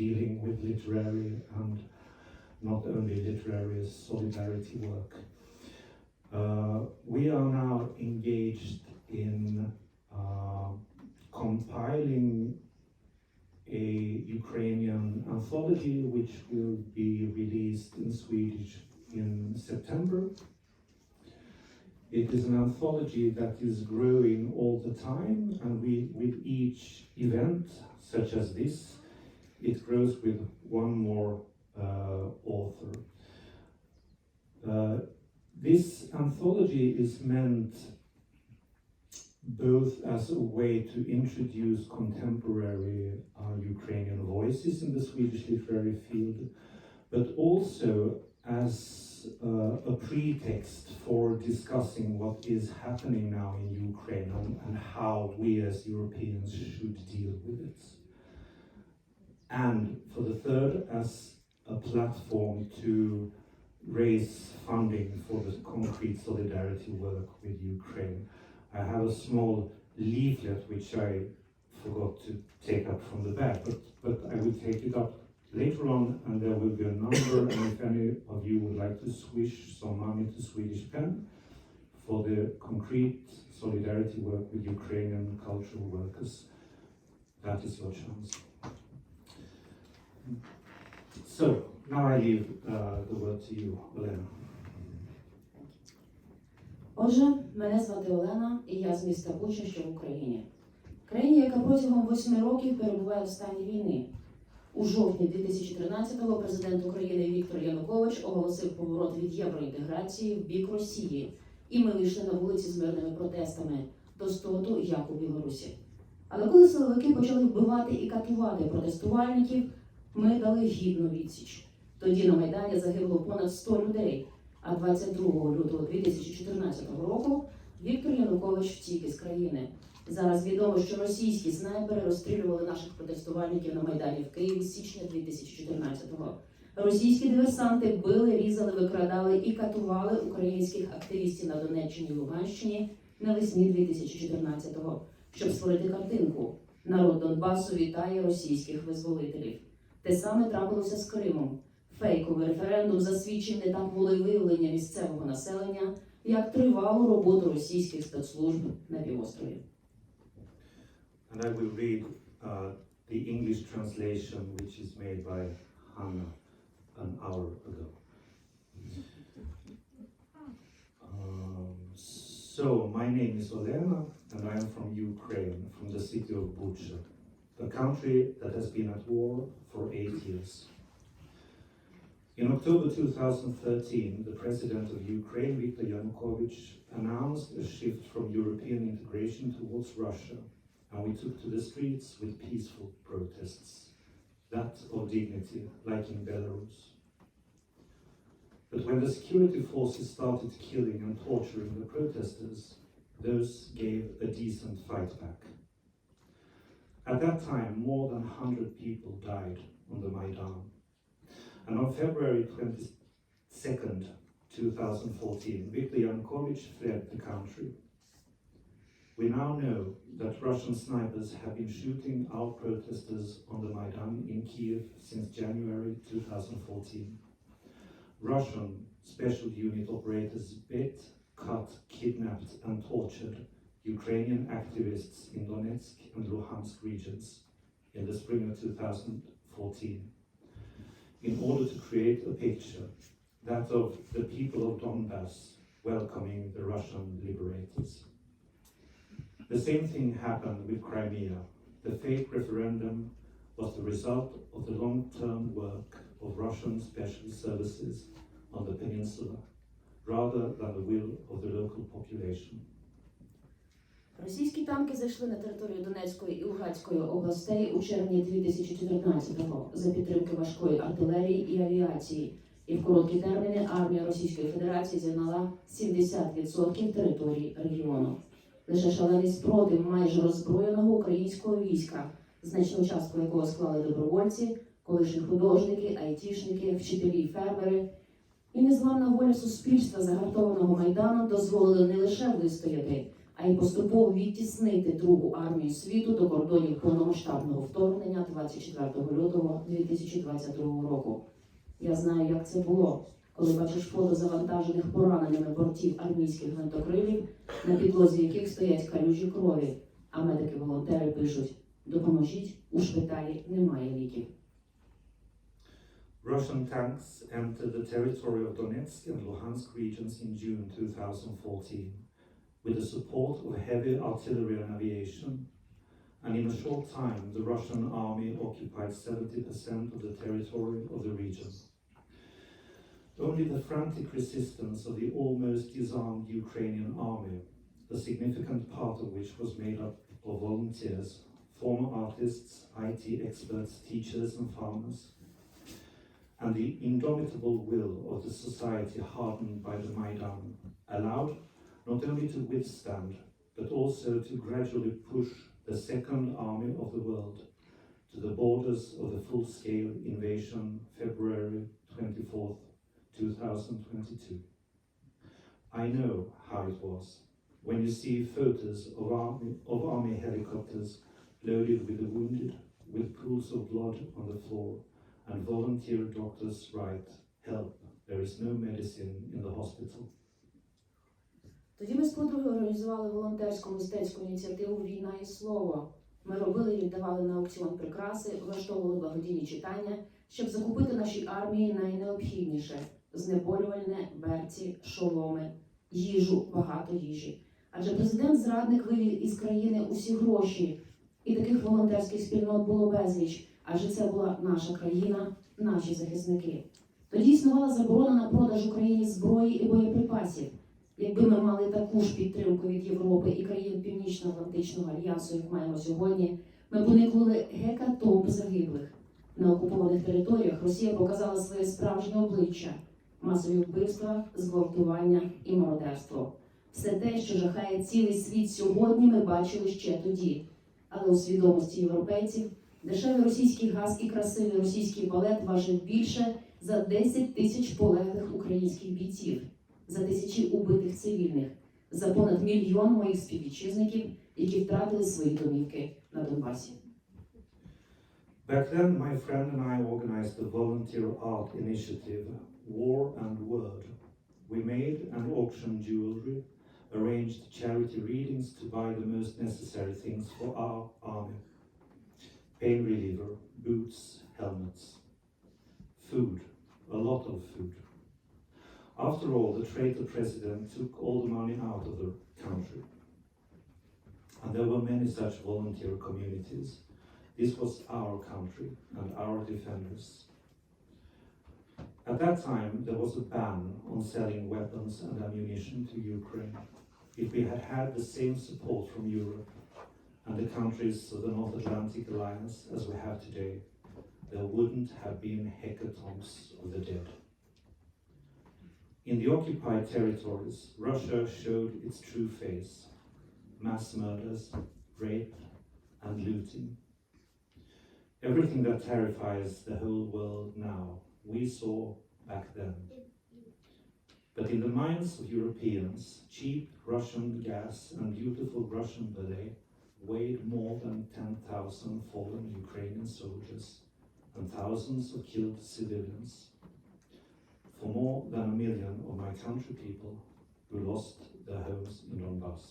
dealing with literary and not only literary solidarity work. We are now engaged in compiling a Ukrainian anthology which will be released in Swedish in September. It is an anthology that is growing all the time, and with each event, such as this, it grows with one more author. This anthology is meant both as a way to introduce contemporary Ukrainian voices in the Swedish literary field, but also as a pretext for discussing what is happening now in Ukraine and how we as Europeans should deal with it. And for the third, as a platform to raise funding for the concrete solidarity work with Ukraine. I have a small leaflet which I forgot to take up from the back, but I will take it up later on, and there will be a number, and if any of you would like to swish some money to Swedish Pen for the concrete solidarity work with Ukrainian cultural workers, that is your chance. So, now I leave the word to you, Olena. Отже, мене звати Олена, і я з міста Буча, що в Україні. Країні, яка протягом 8 років перебуває в стані війни. У жовтні 2013-го президент України Віктор Янукович оголосив поворот від євроінтеграції в бік Росії, і ми вийшли на вулиці з мирними протестами до стоту, як у Білорусі. Але коли силовики почали вбивати і катувати протестувальників, ми дали гідну відсіч. Тоді на Майдані загибло понад 100 людей, а 22 лютого 2014 року Віктор Янукович втік із країни. Зараз відомо, що російські снайпери розстрілювали наших протестувальників на Майдані в Києві з січня 2014-го. Російські диверсанти били, різали, викрадали і катували українських активістів на Донеччині і Луганщині навесні 2014-го, щоб створити картинку «Народ Донбасу вітає російських визволителів». Те саме трапилося з Кримом. Фейковий референдум засвідчив не так волевиявлення місцевого населення, як тривалу роботу російських спецслужб на півострові. And I will read the English translation which is made by Hanna an hour ago. So, my name is Olena and I am from Ukraine, from the city of Bucha, a country that has been at war for 8 years. In October 2013, the president of Ukraine, Viktor Yanukovych, announced a shift from European integration towards Russia, and we took to the streets with peaceful protests, that of dignity, like in Belarus. But when the security forces started killing and torturing the protesters, those gave a decent fight back. At that time, more than 100 people died on the Maidan. And on February 22nd, 2014, Viktor Yanukovych fled the country. We now know that Russian snipers have been shooting our protesters on the Maidan in Kiev since January 2014. Russian special unit operators beat, cut, kidnapped and tortured Ukrainian activists in Donetsk and Luhansk regions in the spring of 2014. In order to create a picture, that of the people of Donbass welcoming the Russian liberators. The same thing happened with Crimea. The fake referendum was the result of the long-term work of Russian special services on the peninsula, rather than the will of the local population. Російські танки зайшли на територію Донецької і Луганської областей у червні 2014-го за підтримки важкої артилерії і авіації. І в короткі терміни армія Російської Федерації зайняла 70% території регіону. Лише шалений спротив майже роззброєного українського війська, значну частку якого склали добровольці, колишні художники, айтішники, вчителі і фермери, і незламна воля суспільства, загартованого Майдану, дозволили не лише вистояти, а й поступово відтіснити Другу армію світу до кордонів повномасштабного вторгнення 24 лютого 2022 року. Я знаю, як це було, коли бачиш фото завантажених пораненими бортів армійських гвинтокрилів, на підлозі яких стоять калюжі крові, а медики-волонтери пишуть: допоможіть, у шпиталі немає ліків. Russian tanks entered the territory of Donetsk and Luhansk regions in June 2014 with the support of heavy artillery and aviation, and in a short time the Russian army occupied 70% of the territory of the region. Only the frantic resistance of the almost disarmed Ukrainian army, a significant part of which was made up of volunteers, former artists, IT experts, teachers and farmers, and the indomitable will of the society hardened by the Maidan, allowed not only to withstand, but also to gradually push the Second Army of the World to the borders of the full-scale invasion February 24th, 2022. I know how it was when you see photos of army helicopters loaded with the wounded, with pools of blood on the floor, and volunteer doctors write, "Help, there is no medicine in the hospital." Тоді ми з подругою організували волонтерську мистецьку ініціативу «Війна і слово». Ми робили і віддавали на аукціон прикраси, влаштовували благодійні читання, щоб закупити нашій армії найнеобхідніше – знеболювальне, берці, шоломи, їжу, багато їжі. Адже президент-зрадник вивів із країни усі гроші, і таких волонтерських спільнот було безліч, адже це була наша країна, наші захисники. Тоді існувала заборона на продаж Україні зброї і боєприпасів. Якби ми мали таку ж підтримку від Європи і країн Північно-Атлантичного альянсу, як маємо сьогодні, ми б уникнули гекатомб загиблих. На окупованих територіях Росія показала своє справжнє обличчя – масові вбивства, зґвалтування і мародерство. Все те, що жахає цілий світ сьогодні, ми бачили ще тоді. Але у свідомості європейців дешевий російський газ і красивий російський балет важив більше за 10 тисяч полеглих українських бійців, за тисячі убитих цивільних, за понад 1 мільйон моїх співвітчизників, які втратили свої домівки на Донбасі. Back then, my friend and I organized a volunteer art initiative, War and Word. We made and auctioned jewelry, arranged charity readings to buy the most necessary things for our army. Pain reliever, boots, helmets. Food, a lot of food. After all, the traitor president took all the money out of the country. And there were many such volunteer communities. This was our country and our defenders. At that time, there was a ban on selling weapons and ammunition to Ukraine. If we had had the same support from Europe and the countries of the North Atlantic Alliance as we have today, there wouldn't have been hecatombs of the dead. In the occupied territories, Russia showed its true face: mass murders, rape, and looting. Everything that terrifies the whole world now, we saw back then. But in the minds of Europeans, cheap Russian gas and beautiful Russian ballet weighed more than 10,000 fallen Ukrainian soldiers and thousands of killed civilians. For more than 1 million of my country people who lost their homes in Donbass.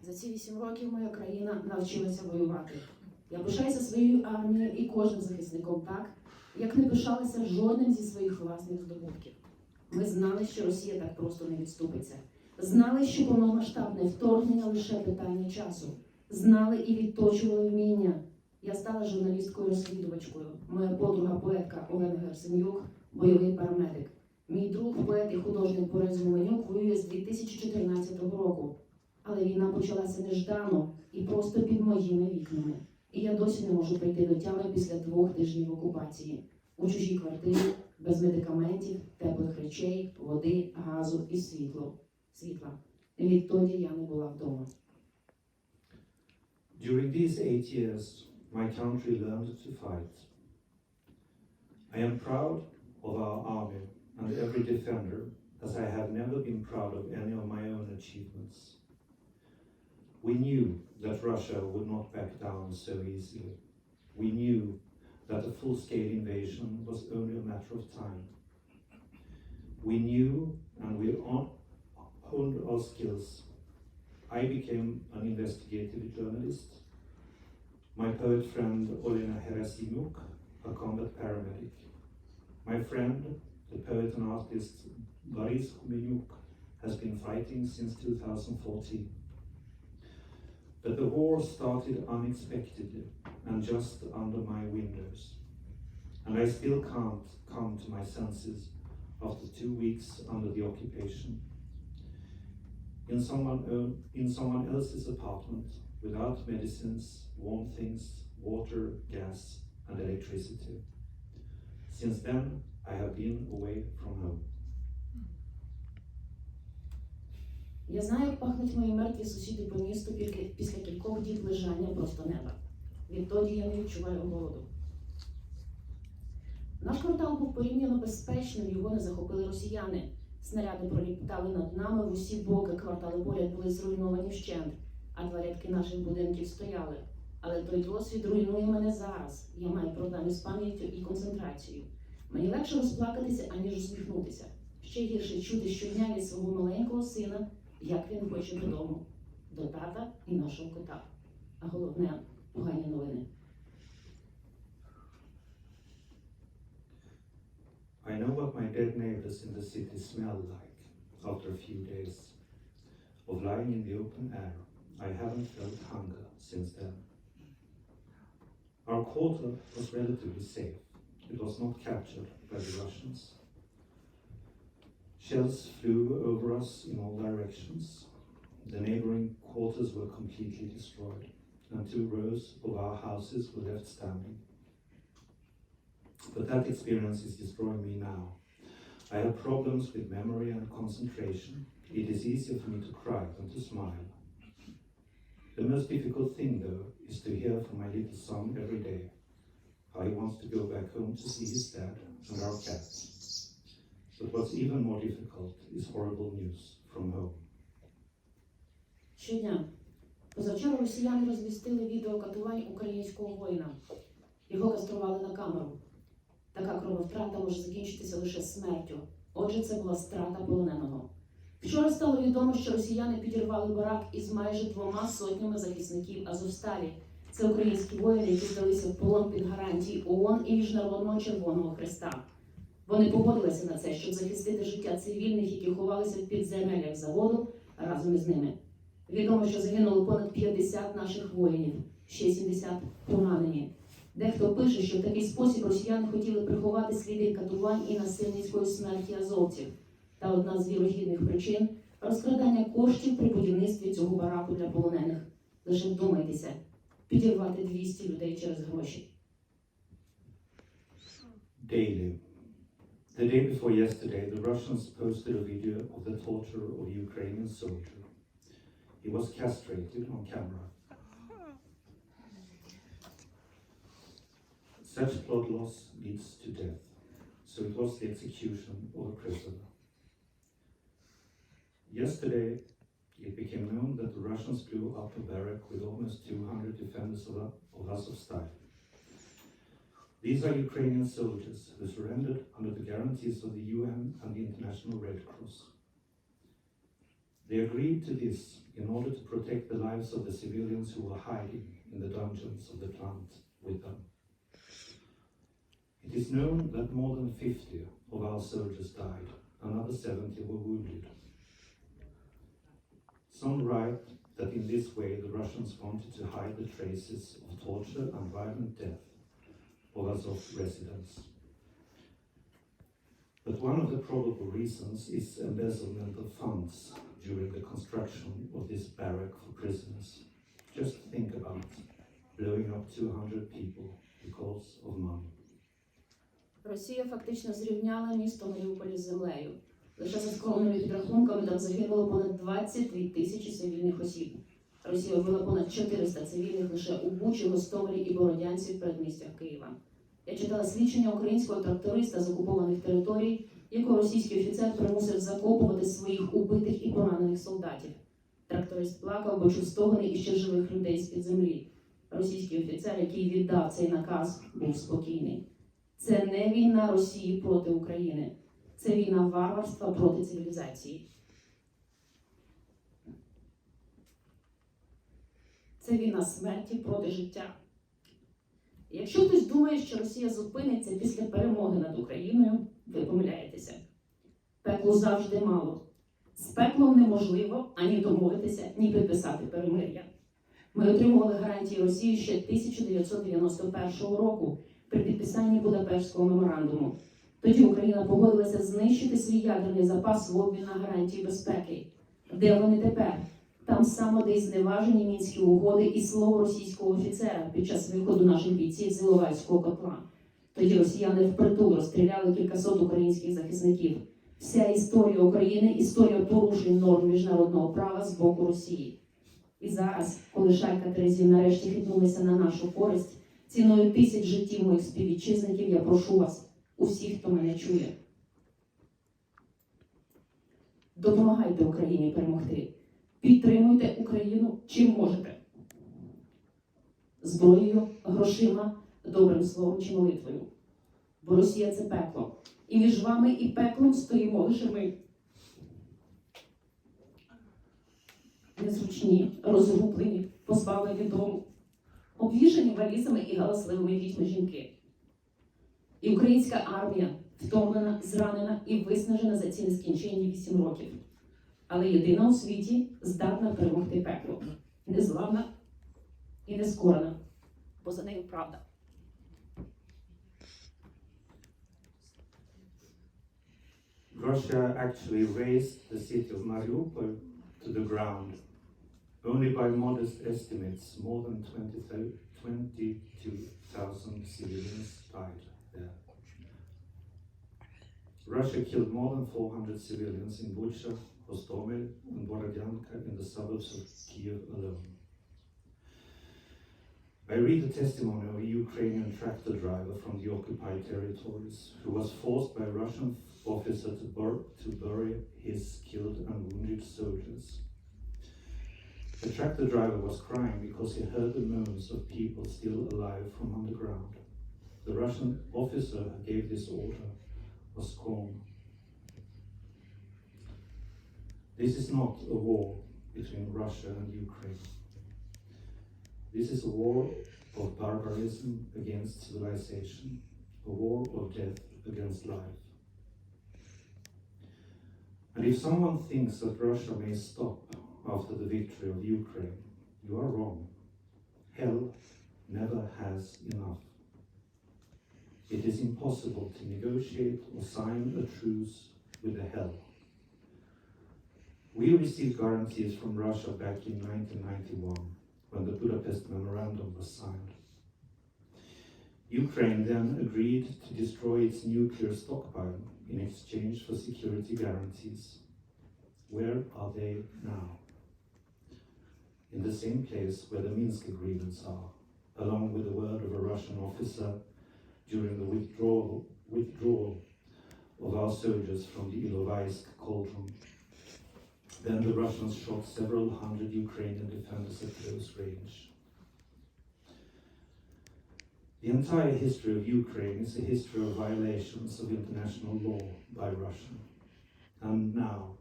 За ці 8 років моя країна навчилася воювати. Я пишаюся своєю армією і кожним захисником так, як не пишалася жодним зі своїх власних здобутків. Ми знали, що Росія так просто не відступиться. Знали, що повномасштабне вторгнення лише питання часу. Знали і відточували вміння. Я стала журналісткою-розслідувачкою. Моя подруга-поетка Олена Stepanenko – бойовий парамедик. Мій друг, поет і художник Борис Гуменюк воює з 2014 року. Але війна почалася неждано і просто під моїми вікнами. І я досі не можу прийти до тями після 2 тижнів окупації. У чужій квартирі, без медикаментів, теплих речей, води, газу і світла. Відтоді я не була вдома. During these 8 years, my country learned to fight. I am proud of our army and every defender, as I have never been proud of any of my own achievements. We knew that Russia would not back down so easily. We knew that a full-scale invasion was only a matter of time. We knew, and we honed our skills. I became an investigative journalist. My poet friend Olena Stepanenko, a combat paramedic. My friend, the poet and artist Boris Khmelnyuk, has been fighting since 2014. But the war started unexpectedly and just under my windows. And I still can't come to my senses after 2 weeks under the occupation. In someone else's apartment, without medicines, warm things, water, gas, and electricity. Since then, I have been away from home. Я знаю, як пахнуть мої мертві сусіди по місту після кількох діб лежання просто неба. Відтоді я не відчуваю голоду. Наш квартал був порівняно безпечним, його не захопили росіяни. Снаряди пролітали над нами в усі боки, квартали поряд були зруйновані вщент, а два рядки наших будинків стояли. Але той досвід руйнує мене зараз. Я маю проблеми з пам'яттю і концентрацією. Мені легше розплакатися, аніж усміхнутися. Ще гірше чути щодня від свого маленького сина, як він хоче додому, до тата і нашого кота. А головне – погані новини. I know what my dead neighbors in the city smell like after a few days of lying in the open air. I haven't felt hunger since then. Our quarter was relatively safe. It was not captured by the Russians. Shells flew over us in all directions. The neighboring quarters were completely destroyed, and 2 rows of our houses were left standing. But that experience is destroying me now. I have problems with memory and concentration. It is easier for me to cry than to smile. The most difficult thing, though, is to hear from my little son every day how he wants to go back home to see his dad and our cat. But what's even more difficult is horrible news from home. Щодня. Позавчора росіяни розвістили відео катувань українського воїна. Його кастрували на камеру. Така крововтрата може закінчитися лише смертю. Отже, це була страта полоненого. Вчора стало відомо, що росіяни підірвали барак із майже 2 сотнями захисників Азовсталі. Це українські воїни, які здалися в полон під гарантії ООН і Міжнародного Червоного Хреста. Вони погодилися на це, щоб захистити життя цивільних, які ховалися в підземеллях заводу разом із ними. Відомо, що загинуло понад 50 наших воїнів, ще 70 поранені. Дехто пише, що в такий спосіб росіяни хотіли приховати сліди катувань і насильницької смерті азовців. Та одна з вірогідних причин – розкрадання коштів при будівництві цього бараку для полонених. Лише вдумайтеся, підірвати 200 людей через гроші. Daily. The day before yesterday, the Russians posted a video of the torture of a Ukrainian soldier. He was castrated on camera. Such blood loss leads to death, so it was the execution of a prisoner. Yesterday, it became known that the Russians blew up a barrack with almost 200 defenders of Azovstal. These are Ukrainian soldiers who surrendered under the guarantees of the UN and the International Red Cross. They agreed to this in order to protect the lives of the civilians who were hiding in the dungeons of the plant with them. It is known that more than 50 of our soldiers died, another 70 were wounded. Some write that in this way the Russians wanted to hide the traces of torture and violent death of Azov residents. But one of the probable reasons is embezzlement of funds during the construction of this barrack for prisoners. Just think about blowing up 200 people because of money. Росія фактично зрівняла місто Маріуполь з землею. Лише за скромними підрахунками там загинуло понад 22 тисячі цивільних осіб. Росія вбила понад 400 цивільних лише у Бучі, Гостомелі і Бородянці в передмістях Києва. Я читала свідчення українського тракториста з окупованих територій, якого російський офіцер примусив закопувати своїх убитих і поранених солдатів. Тракторист плакав, бо чув стогони іще живих людей з-під землі. Російський офіцер, який віддав цей наказ, був спокійний. Це не війна Росії проти України. Це війна варварства проти цивілізації. Це війна смерті проти життя. Якщо хтось думає, що Росія зупиниться після перемоги над Україною, ви помиляєтеся. Пеклу завжди мало. З пеклом неможливо ані домовитися, ні підписати перемир'я. Ми отримували гарантії Росії ще 1991 року при підписанні Будапештського меморандуму. Тоді Україна погодилася знищити свій ядерний запас в обмін на гарантії безпеки. Де вони тепер? Там само, де й зневажені мінські угоди і слово російського офіцера під час виходу наших бійців з Іловайського котла. Тоді росіяни впритул розстріляли кількасот українських захисників. Вся історія України – історія порушень норм міжнародного права з боку Росії. І зараз, коли шайка Терезів нарешті хитнулася на нашу користь, ціною тисяч життів моїх співвітчизників, я прошу вас, усіх, хто мене чує. Допомагайте Україні перемогти. Підтримуйте Україну чим можете. Зброєю, грошима, добрим словом чи молитвою. Бо Росія – це пекло. І між вами і пеклом стоїмо лише ми. Незручні, розгублені, позбавлені дому, обвішані валізами і галасливими дітьми жінки. І українська армія втомлена, зранена і виснажена за ці нескінченні 8 років. Але єдина у світі здатна перемогти пекло. Незламна і нескорена, бо за нею правда. Russia actually razed the city of Mariupol to the ground. Only by modest estimates, more than 22,000 civilians died there. Russia killed more than 400 civilians in Bucha, Hostomel, and Borodyanka in the suburbs of Kiev alone. I read the testimony of a Ukrainian tractor driver from the occupied territories who was forced by a Russian officer to bury his killed and wounded soldiers. The tractor driver was crying because he heard the moans of people still alive from underground. The Russian officer who gave this order was Komar. This is not a war between Russia and Ukraine. This is a war of barbarism against civilization, a war of death against life. And if someone thinks that Russia may stop after the victory of Ukraine, you are wrong. Hell never has enough. It is impossible to negotiate or sign a truce with the hell. We received guarantees from Russia back in 1991, when the Budapest Memorandum was signed. Ukraine then agreed to destroy its nuclear stockpile in exchange for security guarantees. Where are they now? In the same place where the Minsk agreements are, along with the word of a Russian officer during the withdrawal of our soldiers from the Ilovaisk cauldron. Then the Russians shot several hundred Ukrainian defenders at close range. The entire history of Ukraine is a history of violations of international law by Russia. And now,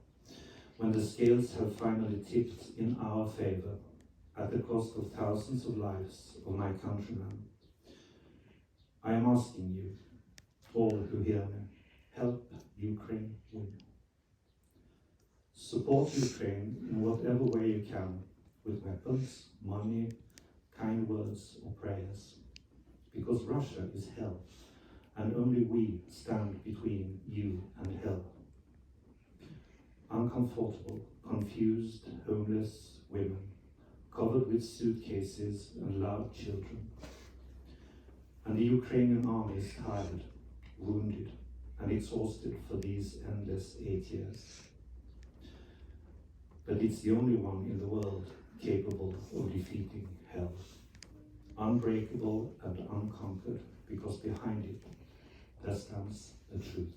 when the scales have finally tipped in our favor, at the cost of thousands of lives of my countrymen, I am asking you, all who hear me, help Ukraine win. Support Ukraine in whatever way you can, with weapons, money, kind words or prayers. Because Russia is hell, and only we stand between you and hell. Uncomfortable, confused, homeless women, covered with suitcases and loud children. And the Ukrainian army is tired, wounded, and exhausted for these endless 8 years. But it's the only one in the world capable of defeating hell. Unbreakable and unconquered, because behind it, there stands the truth.